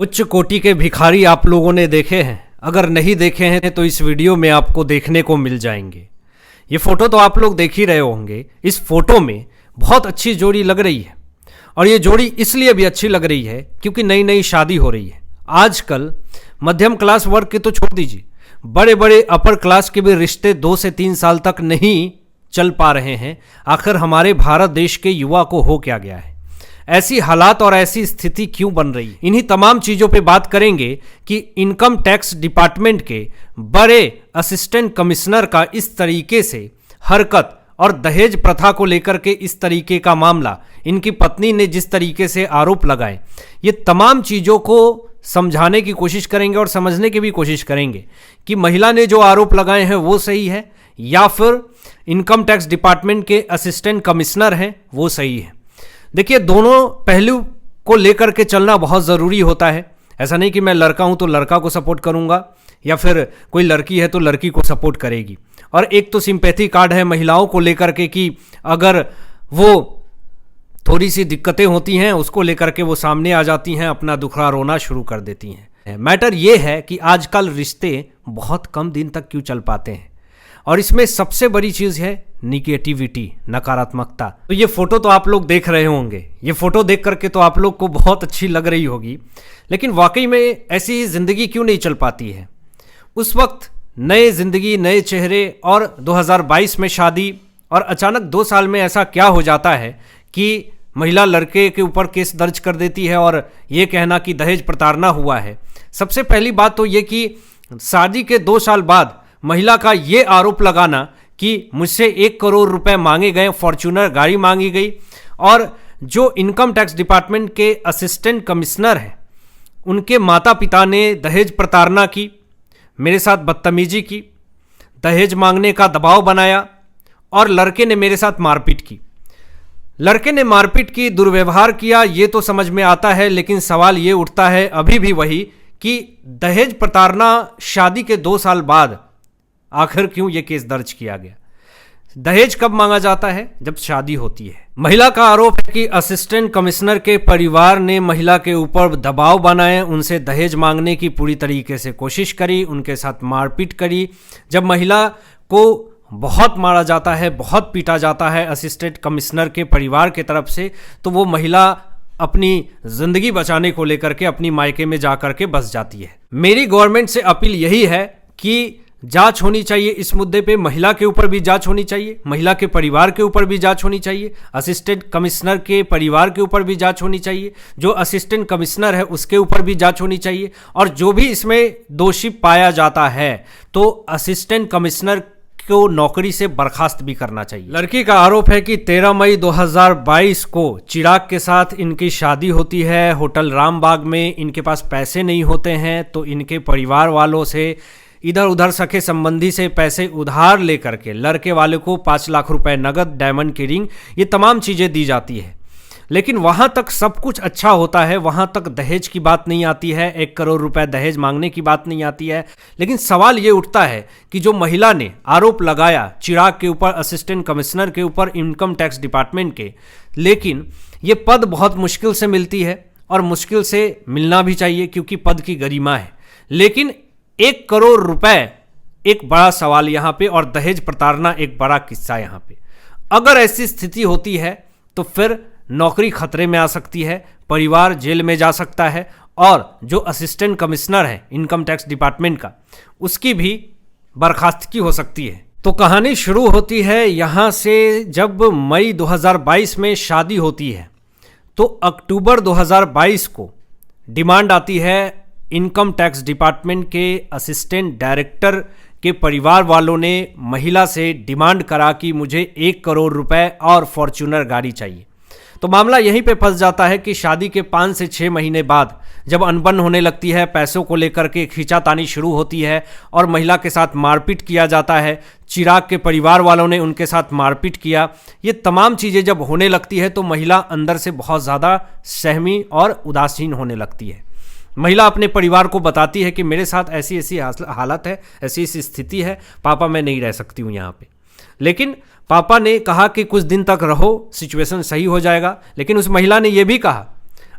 उच्च कोटि के भिखारी आप लोगों ने देखे हैं? अगर नहीं देखे हैं तो इस वीडियो में आपको देखने को मिल जाएंगे। ये फोटो तो आप लोग देख ही रहे होंगे। इस फोटो में बहुत अच्छी जोड़ी लग रही है और ये जोड़ी इसलिए भी अच्छी लग रही है क्योंकि नई नई शादी हो रही है। आजकल मध्यम क्लास वर्ग के तो छोड़ दीजिए, बड़े बड़े अपर क्लास के भी रिश्ते 2 से 3 साल तक नहीं चल पा रहे हैं। आखिर हमारे भारत देश के युवा को हो क्या गया है? ऐसी हालात और ऐसी स्थिति क्यों बन रही है? इन्हीं तमाम चीज़ों पे बात करेंगे कि इनकम टैक्स डिपार्टमेंट के बड़े असिस्टेंट कमिश्नर का इस तरीके से हरकत और दहेज प्रथा को लेकर के इस तरीके का मामला, इनकी पत्नी ने जिस तरीके से आरोप लगाए, ये तमाम चीज़ों को समझाने की कोशिश करेंगे और समझने की भी कोशिश करेंगे कि महिला ने जो आरोप लगाए हैं वो सही है या फिर इनकम टैक्स डिपार्टमेंट के असिस्टेंट कमिश्नर हैं वो सही है। देखिए, दोनों पहलू को लेकर के चलना बहुत ज़रूरी होता है। ऐसा नहीं कि मैं लड़का हूं तो लड़का को सपोर्ट करूंगा या फिर कोई लड़की है तो लड़की को सपोर्ट करेगी। और एक तो सिंपैथी कार्ड है महिलाओं को लेकर के कि अगर वो थोड़ी सी दिक्कतें होती हैं उसको लेकर के वो सामने आ जाती हैं, अपना दुखड़ा रोना शुरू कर देती हैं। मैटर ये है कि आजकल रिश्ते बहुत कम दिन तक क्यों चल पाते हैं और इसमें सबसे बड़ी चीज़ है निगेटिविटी, नकारात्मकता। तो ये फोटो तो आप लोग देख रहे होंगे, ये फोटो देख करके तो आप लोग को बहुत अच्छी लग रही होगी, लेकिन वाकई में ऐसी ज़िंदगी क्यों नहीं चल पाती है? उस वक्त नए ज़िंदगी, नए चेहरे और 2022 में शादी, और अचानक 2 साल में ऐसा क्या हो जाता है कि महिला लड़के के ऊपर केस दर्ज कर देती है और ये कहना कि दहेज प्रताड़ना हुआ है। सबसे पहली बात तो ये कि शादी के 2 साल बाद महिला का ये आरोप लगाना कि मुझसे 1 करोड़ रुपए मांगे गए, फॉर्च्यूनर गाड़ी मांगी गई, और जो इनकम टैक्स डिपार्टमेंट के असिस्टेंट कमिश्नर हैं उनके माता पिता ने दहेज प्रताड़ना की, मेरे साथ बदतमीजी की, दहेज मांगने का दबाव बनाया और लड़के ने मेरे साथ मारपीट की। लड़के ने मारपीट की, दुर्व्यवहार किया, ये तो समझ में आता है, लेकिन सवाल ये उठता है अभी भी वही कि दहेज प्रताड़ना शादी के 2 साल बाद आखिर क्यों ये केस दर्ज किया गया? दहेज कब मांगा जाता है? जब शादी होती है। महिला का आरोप है कि असिस्टेंट कमिश्नर के परिवार ने महिला के ऊपर दबाव बनाए, उनसे दहेज मांगने की पूरी तरीके से कोशिश करी, उनके साथ मारपीट करी। जब महिला को बहुत मारा जाता है, बहुत पीटा जाता है असिस्टेंट कमिश्नर के परिवार के तरफ से, तो वो महिला अपनी ज़िंदगी बचाने को लेकर के अपनी मायके में जा कर के बस जाती है। मेरी गवर्नमेंट से अपील यही है कि जांच होनी चाहिए इस मुद्दे पे। महिला के ऊपर भी जांच होनी चाहिए, महिला के परिवार के ऊपर भी जांच होनी चाहिए, असिस्टेंट कमिश्नर के परिवार के ऊपर भी जांच होनी चाहिए, जो असिस्टेंट कमिश्नर है उसके ऊपर भी जांच होनी चाहिए, और जो भी इसमें दोषी पाया जाता है तो असिस्टेंट कमिश्नर को नौकरी से बर्खास्त भी करना चाहिए। लड़की का आरोप है कि 13 मई 2022 को चिराग के साथ इनकी शादी होती है होटल रामबाग में। इनके पास पैसे नहीं होते हैं तो इनके परिवार वालों से, इधर उधर सके संबंधी से पैसे उधार लेकर के लड़के वाले को 5 लाख रुपए नगद, डायमंड की रिंग, ये तमाम चीज़ें दी जाती है। लेकिन वहाँ तक सब कुछ अच्छा होता है, वहाँ तक दहेज की बात नहीं आती है, 1 करोड़ रुपए दहेज मांगने की बात नहीं आती है। लेकिन सवाल ये उठता है कि जो महिला ने आरोप लगाया चिराग के ऊपर, असिस्टेंट कमिश्नर के ऊपर इनकम टैक्स डिपार्टमेंट के, लेकिन ये पद बहुत मुश्किल से मिलती है और मुश्किल से मिलना भी चाहिए क्योंकि पद की गरिमा है। लेकिन 1 करोड़ रुपए एक बड़ा सवाल यहाँ पे, और दहेज प्रताड़ना एक बड़ा किस्सा यहाँ पे। अगर ऐसी स्थिति होती है तो फिर नौकरी खतरे में आ सकती है, परिवार जेल में जा सकता है, और जो असिस्टेंट कमिश्नर है इनकम टैक्स डिपार्टमेंट का, उसकी भी बर्खास्तगी हो सकती है। तो कहानी शुरू होती है यहाँ से। जब मई 2022 में शादी होती है तो अक्टूबर 2022 को डिमांड आती है इनकम टैक्स डिपार्टमेंट के असिस्टेंट डायरेक्टर के परिवार वालों ने महिला से डिमांड करा कि मुझे 1 करोड़ रुपए और फॉर्च्यूनर गाड़ी चाहिए। तो मामला यहीं पे फंस जाता है कि शादी के 5 से 6 महीने बाद जब अनबन होने लगती है, पैसों को लेकर के खींचातानी शुरू होती है और महिला के साथ मारपीट किया जाता है, चिराग के परिवार वालों ने उनके साथ मारपीट किया, ये तमाम चीज़ें जब होने लगती है तो महिला अंदर से बहुत ज़्यादा सहमी और उदासीन होने लगती है। महिला अपने परिवार को बताती है कि मेरे साथ ऐसी ऐसी हालत है, ऐसी ऐसी स्थिति है, पापा मैं नहीं रह सकती हूँ यहाँ पे। लेकिन पापा ने कहा कि कुछ दिन तक रहो, सिचुएशन सही हो जाएगा। लेकिन उस महिला ने यह भी कहा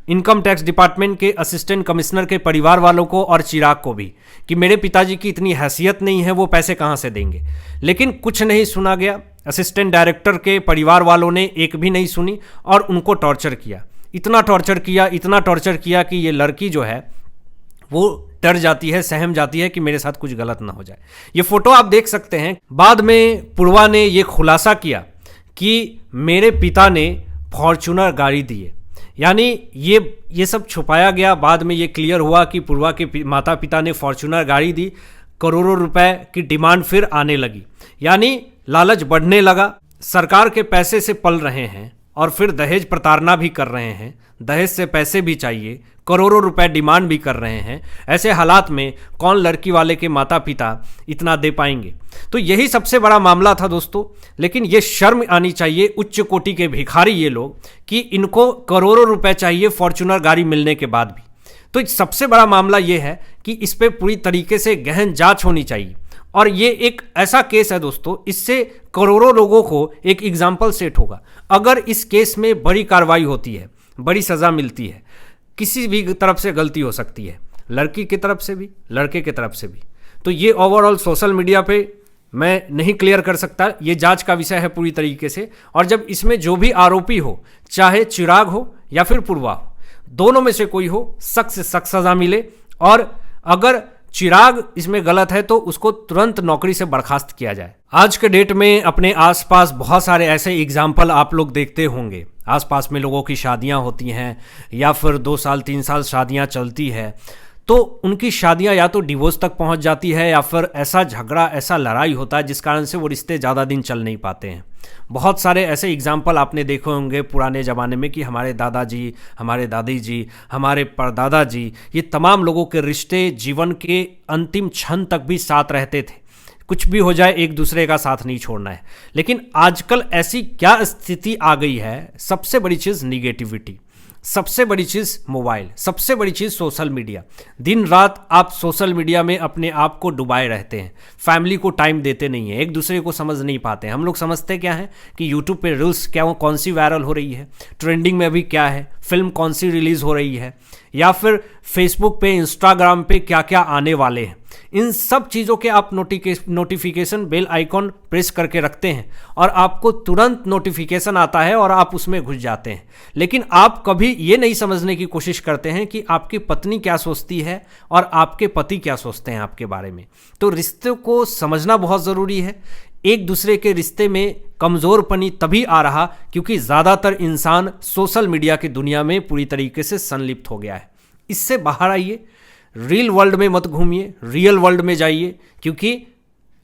इनकम टैक्स डिपार्टमेंट के असिस्टेंट कमिश्नर के परिवार वालों को और चिराग को भी कि मेरे पिताजी की इतनी हैसियत नहीं है, वो पैसे कहाँ से देंगे। लेकिन कुछ नहीं सुना गया। असिस्टेंट डायरेक्टर के परिवार वालों ने एक भी नहीं सुनी और उनको टॉर्चर किया, इतना टॉर्चर किया कि ये लड़की जो है वो डर जाती है, सहम जाती है कि मेरे साथ कुछ गलत ना हो जाए। ये फोटो आप देख सकते हैं। बाद में पूर्वा ने ये खुलासा किया कि मेरे पिता ने फॉर्च्यूनर गाड़ी दी है, यानी ये सब छुपाया गया। बाद में ये क्लियर हुआ कि पूर्वा के माता पिता ने फॉर्च्यूनर गाड़ी दी, करोड़ों रुपए की डिमांड फिर आने लगी, यानी लालच बढ़ने लगा। सरकार के पैसे से पल रहे हैं और फिर दहेज प्रताड़ना भी कर रहे हैं, दहेज से पैसे भी चाहिए, करोड़ों रुपए डिमांड भी कर रहे हैं। ऐसे हालात में कौन लड़की वाले के माता पिता इतना दे पाएंगे? तो यही सबसे बड़ा मामला था दोस्तों। लेकिन ये शर्म आनी चाहिए उच्च कोटि के भिखारी ये लोग कि इनको करोड़ों रुपए चाहिए फॉर्च्यूनर गाड़ी मिलने के बाद भी। तो सबसे बड़ा मामला ये है कि इस पर पूरी तरीके से गहन जांच होनी चाहिए। और ये एक ऐसा केस है दोस्तों, इससे करोड़ों लोगों को एक एग्जाम्पल सेट होगा। अगर इस केस में बड़ी कार्रवाई होती है, बड़ी सज़ा मिलती है, किसी भी तरफ से गलती हो सकती है, लड़की की तरफ से भी, लड़के की तरफ से भी। तो ये ओवरऑल सोशल मीडिया पे मैं नहीं क्लियर कर सकता, ये जांच का विषय है पूरी तरीके से। और जब इसमें जो भी आरोपी हो, चाहे चिराग हो या फिर पूर्वा हो, दोनों में से कोई हो, सख्त से सख्त सज़ा मिले। और अगर चिराग इसमें गलत है तो उसको तुरंत नौकरी से बर्खास्त किया जाए। आज के डेट में अपने आसपास बहुत सारे ऐसे एग्जाम्पल आप लोग देखते होंगे। आसपास में लोगों की शादियां होती हैं या फिर 2 साल 3 साल शादियां चलती है, तो उनकी शादियां या तो डिवोर्स तक पहुंच जाती है या फिर ऐसा झगड़ा, ऐसा लड़ाई होता है जिस कारण से वो रिश्ते ज़्यादा दिन चल नहीं पाते हैं। बहुत सारे ऐसे एग्जाम्पल आपने देखे होंगे पुराने ज़माने में कि हमारे दादाजी, हमारे दादी जी, हमारे परदादा जी, ये तमाम लोगों के रिश्ते जीवन के अंतिम क्षण तक भी साथ रहते थे। कुछ भी हो जाए एक दूसरे का साथ नहीं छोड़ना है। लेकिन आजकल ऐसी क्या स्थिति आ गई है? सबसे बड़ी चीज़ निगेटिविटी, सबसे बड़ी चीज़ मोबाइल, सबसे बड़ी चीज़ सोशल मीडिया। दिन रात आप सोशल मीडिया में अपने आप को डुबाए रहते हैं, फैमिली को टाइम देते नहीं हैं, एक दूसरे को समझ नहीं पाते हैं। हम लोग समझते क्या है कि यूट्यूब पे रील्स कौन सी वायरल हो रही है, ट्रेंडिंग में अभी क्या है, फिल्म कौन सी रिलीज़ हो रही है, या फिर फेसबुक पे, इंस्टाग्राम पे क्या क्या आने वाले हैं। इन सब चीज़ों के आप नोटिफिकेशन बेल आइकॉन प्रेस करके रखते हैं और आपको तुरंत नोटिफिकेशन आता है और आप उसमें घुस जाते हैं। लेकिन आप कभी ये नहीं समझने की कोशिश करते हैं कि आपकी पत्नी क्या सोचती है और आपके पति क्या सोचते हैं आपके बारे में। तो रिश्ते को समझना बहुत ज़रूरी है। एक दूसरे के रिश्ते में कमज़ोरपनी तभी आ रहा क्योंकि ज़्यादातर इंसान सोशल मीडिया की दुनिया में पूरी तरीके से संलिप्त हो गया है। इससे बाहर आइए, रियल वर्ल्ड में मत घूमिए, रियल वर्ल्ड में जाइए, क्योंकि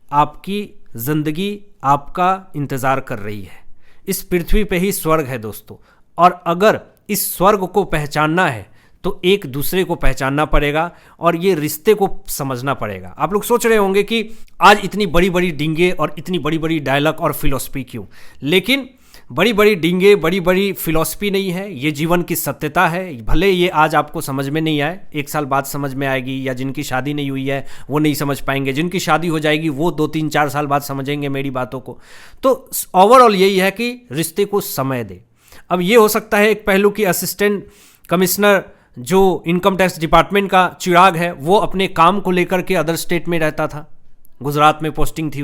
आपकी ज़िंदगी आपका इंतज़ार कर रही है। इस पृथ्वी पे ही स्वर्ग है दोस्तों, और अगर इस स्वर्ग को पहचानना है तो एक दूसरे को पहचानना पड़ेगा और ये रिश्ते को समझना पड़ेगा। आप लोग सोच रहे होंगे कि आज इतनी बड़ी बड़ी डींगे और इतनी बड़ी बड़ी डायलॉग और फिलॉसफी क्यों? लेकिन बड़ी बड़ी डींगे, बड़ी बड़ी फिलॉसफी नहीं है, ये जीवन की सत्यता है। भले ये आज आपको समझ में नहीं आए, 1 साल बाद समझ में आएगी, या जिनकी शादी नहीं हुई है वो नहीं समझ पाएंगे, जिनकी शादी हो जाएगी वो 2, 3, 4 साल बाद समझेंगे मेरी बातों को। तो ओवरऑल यही है कि रिश्ते को समय दे। अब ये हो सकता है एक पहलू की असिस्टेंट कमिश्नर जो इनकम टैक्स डिपार्टमेंट का चिराग है, वो अपने काम को लेकर के अदर स्टेट में रहता था, गुजरात में पोस्टिंग थी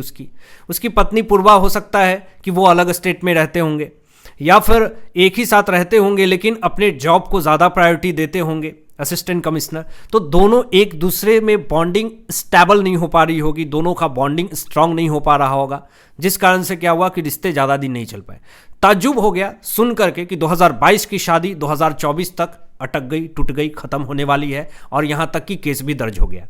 उसकी पत्नी पूर्वा हो सकता है कि वो अलग स्टेट में रहते होंगे, या फिर एक ही साथ रहते होंगे लेकिन अपने जॉब को ज़्यादा प्रायोरिटी देते होंगे असिस्टेंट कमिश्नर। तो दोनों एक दूसरे में बॉन्डिंग स्टेबल नहीं हो पा रही होगी, दोनों का बॉन्डिंग स्ट्रांग नहीं हो पा रहा होगा, जिस कारण से क्या हुआ कि रिश्ते ज़्यादा दिन नहीं चल पाए। ताज्जुब हो गया सुन करके कि 2022 की शादी 2024 तक अटक गई, टूट गई, खत्म होने वाली है, और यहाँ तक कि केस भी दर्ज हो गया।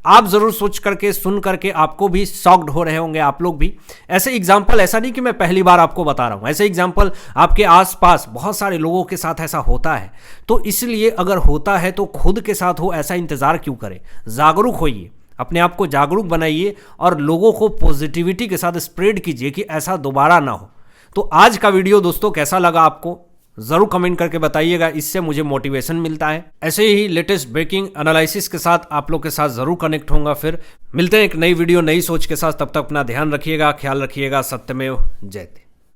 आप ज़रूर सोच करके, सुन करके आपको भी शॉक्ड हो रहे होंगे आप लोग भी। ऐसे एग्जाम्पल, ऐसा नहीं कि मैं पहली बार आपको बता रहा हूँ, ऐसे एग्जाम्पल आपके आसपास बहुत सारे लोगों के साथ ऐसा होता है। तो इसलिए अगर होता है तो खुद के साथ हो, ऐसा इंतज़ार क्यों करें? जागरूक होइए, अपने आप को जागरूक बनाइए और लोगों को पॉजिटिविटी के साथ स्प्रेड कीजिए कि ऐसा दोबारा ना हो। तो आज का वीडियो दोस्तों कैसा लगा आपको ज़रूर कमेंट करके बताइएगा, इससे मुझे मोटिवेशन मिलता है। ऐसे ही लेटेस्ट ब्रेकिंग एनालिसिस के साथ आप लोग के साथ ज़रूर कनेक्ट होऊंगा। फिर मिलते हैं एक नई वीडियो, नई सोच के साथ। तब तक अपना ध्यान रखिएगा, ख्याल रखिएगा। सत्यमेव जयते।